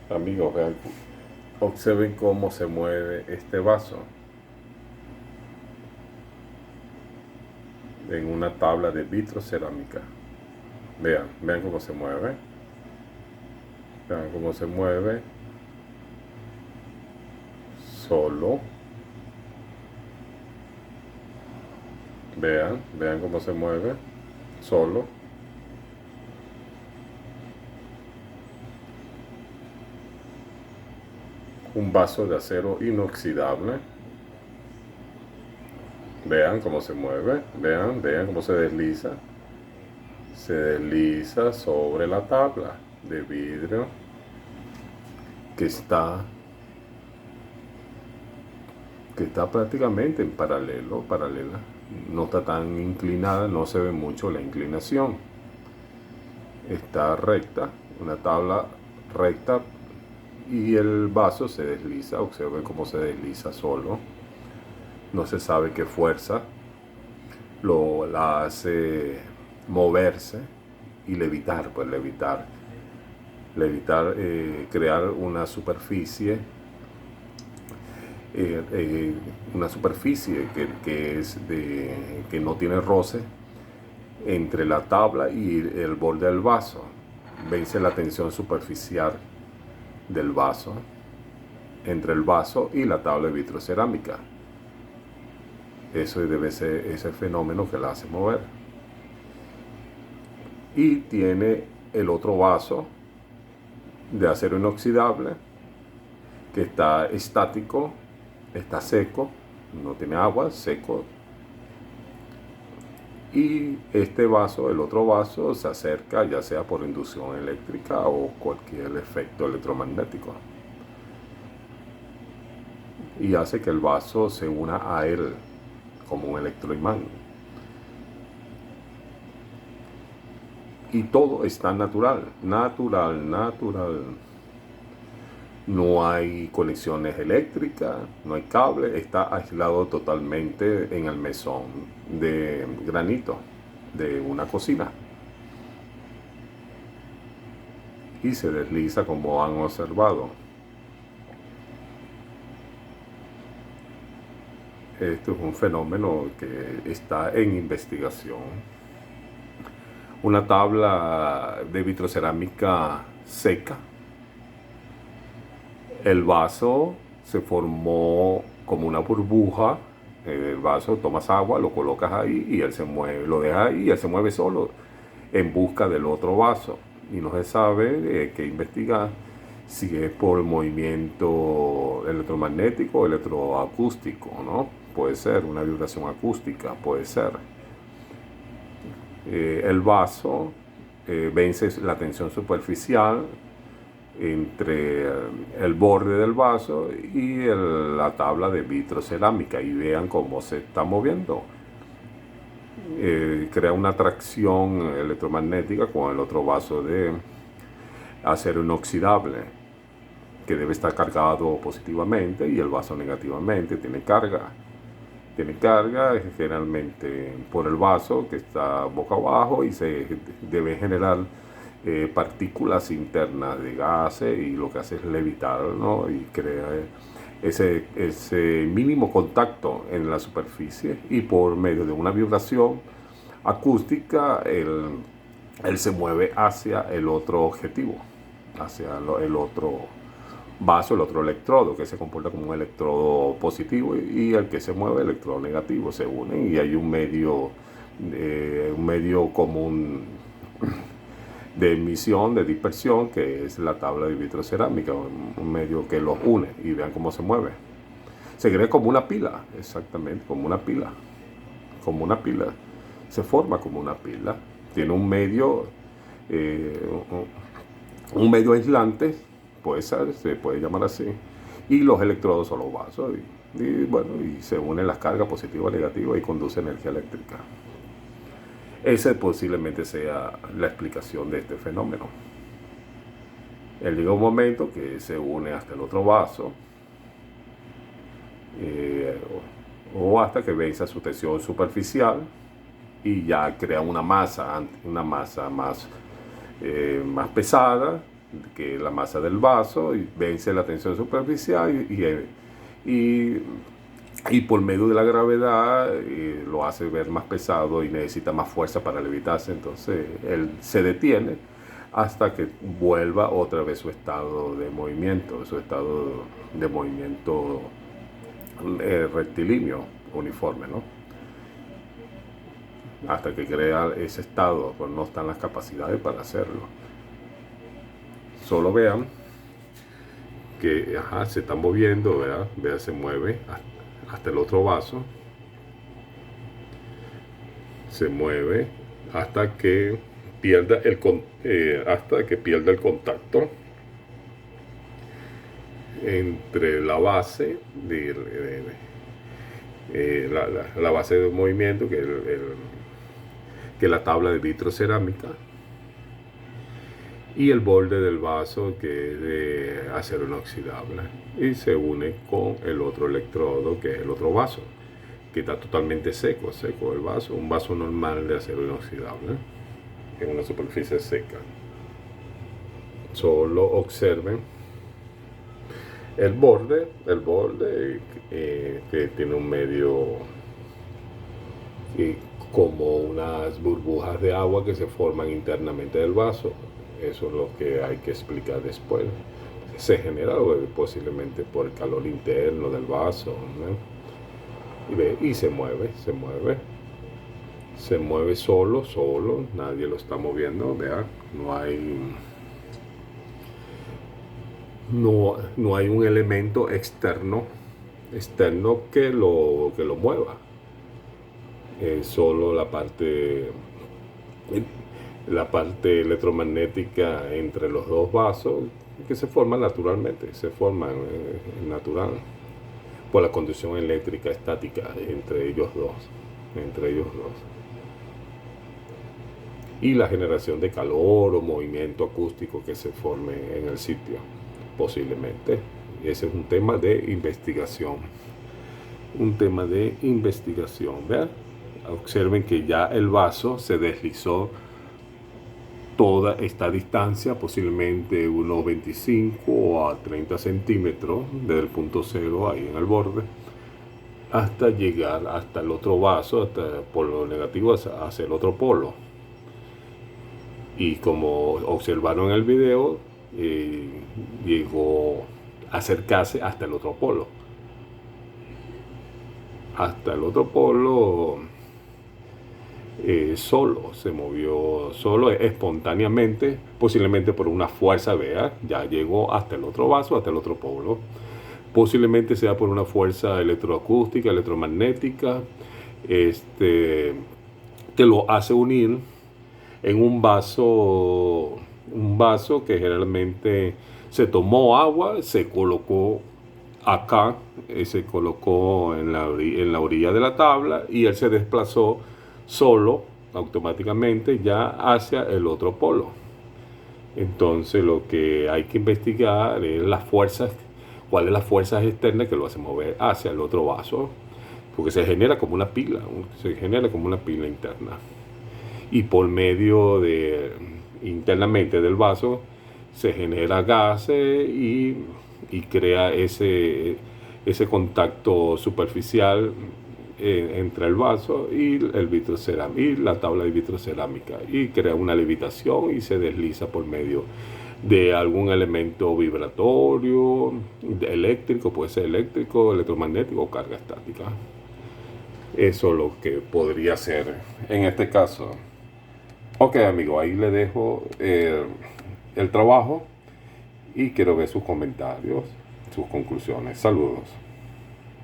Amigos, vean, observen cómo se mueve este vaso en una tabla de vitrocerámica. Vean cómo se mueve. Vean cómo se mueve solo. Vean cómo se mueve solo. Un vaso de acero inoxidable. Vean cómo se mueve. Vean cómo se desliza. Se desliza sobre la tabla de vidrio que está prácticamente en paralela. No está tan inclinada, no se ve mucho la inclinación. Está recta, una tabla recta, y el vaso se desliza. Observen cómo se desliza solo. No se sabe qué fuerza la hace moverse y levitar, crear una superficie, que no tiene roce entre la tabla y el borde del vaso. Vence la tensión superficial del vaso entre el vaso y la tabla de vitrocerámica. Eso debe ser ese fenómeno que la hace mover. Y tiene el otro vaso de acero inoxidable que está estático, está seco, no tiene agua, seco. Y este vaso, el otro vaso, se acerca ya sea por inducción eléctrica o cualquier efecto electromagnético, y hace que el vaso se una a él como un electroimán. Y todo está natural. No hay conexiones eléctricas, no hay cable, está aislado totalmente en el mesón de granito de una cocina. Y se desliza como han observado. Esto es un fenómeno que está en investigación. Una tabla de vitrocerámica seca. El vaso se formó como una burbuja. El vaso, tomas agua, lo colocas ahí y él se mueve, lo dejas ahí y él se mueve solo en busca del otro vaso. Y no se sabe, que investigar si es por movimiento electromagnético o electroacústico, ¿no? Puede ser una vibración acústica, puede ser. El vaso vence la tensión superficial entre el borde del vaso y la tabla de vitrocerámica, y vean cómo se está moviendo. Crea una atracción electromagnética con el otro vaso de acero inoxidable, que debe estar cargado positivamente, y el vaso negativamente tiene carga generalmente por el vaso, que está boca abajo, y se debe generar partículas internas de gases, y lo que hace es levitar, ¿no? Y crea ese mínimo contacto en la superficie, y por medio de una vibración acústica él se mueve hacia el otro objetivo, hacia el otro vaso, el otro electrodo, que se comporta como un electrodo positivo, y el que se mueve, el electrodo negativo, se unen, y hay un medio común de emisión, de dispersión, que es la tabla de vitrocerámica, un medio que los une, y vean cómo se mueve. Se crea como una pila, exactamente, como una pila, se forma como una pila, tiene un medio, aislante, puede ser, se puede llamar así, y los electrodos son los vasos, y se unen las cargas positivas y negativas y conduce energía eléctrica. Esa posiblemente sea la explicación de este fenómeno. Él llega un momento que se une hasta el otro vaso, o hasta que vence su tensión superficial, y ya crea una masa más pesada, que la masa del vaso y vence la tensión superficial y por medio de la gravedad lo hace ver más pesado y necesita más fuerza para levitarse. Entonces él se detiene hasta que vuelva otra vez su estado de movimiento, rectilíneo, uniforme, ¿no? Hasta que crea ese estado, pues no están las capacidades para hacerlo. Solo vean que se está moviendo, ¿verdad? Vea, se mueve hasta el otro vaso, se mueve hasta que pierda el contacto entre la base la base de movimiento, que es la tabla de vitrocerámica, y el borde del vaso, que es de acero inoxidable, y se une con el otro electrodo, que es el otro vaso, que está totalmente seco el vaso, un vaso normal de acero inoxidable en una superficie seca. Solo observen el borde que tiene un medio como unas burbujas de agua que se forman internamente del vaso. Eso es lo que hay que explicar después. Se genera posiblemente por el calor interno del vaso, ¿no? Y se mueve solo, nadie lo está moviendo. Vean, no hay un elemento externo que lo mueva. Es solo la parte electromagnética entre los dos vasos, que se forman naturalmente, natural por la conducción eléctrica estática entre ellos dos, y la generación de calor o movimiento acústico que se forme en el sitio, posiblemente. Ese es un tema de investigación. ¿Vean? Observen que ya el vaso se deslizó toda esta distancia, posiblemente unos 25 a 30 centímetros desde el punto cero ahí en el borde, hasta llegar hasta el otro vaso, hasta el polo negativo, hacia el otro polo. Y como observaron en el video, llegó a acercarse hasta el otro polo. Solo se movió, solo espontáneamente, posiblemente por una fuerza, ya llegó hasta el otro vaso, hasta el otro polo. Posiblemente sea por una fuerza electroacústica, electromagnética, que lo hace unir en un vaso que generalmente se tomó agua, se colocó acá, se colocó en la orilla de la tabla, y él se desplazó solo, automáticamente, ya hacia el otro polo. Entonces lo que hay que investigar es cuáles las fuerzas externas que lo hacen mover hacia el otro vaso, porque se genera como una pila interna, y por medio internamente del vaso se genera gases y crea ese contacto superficial entre el vaso y la tabla de vitrocerámica, y crea una levitación y se desliza por medio de algún elemento vibratorio, eléctrico, puede ser eléctrico, electromagnético o carga estática. Eso es lo que podría ser en este caso. Ok, amigo, ahí le dejo el trabajo y quiero ver sus comentarios, sus conclusiones. Saludos.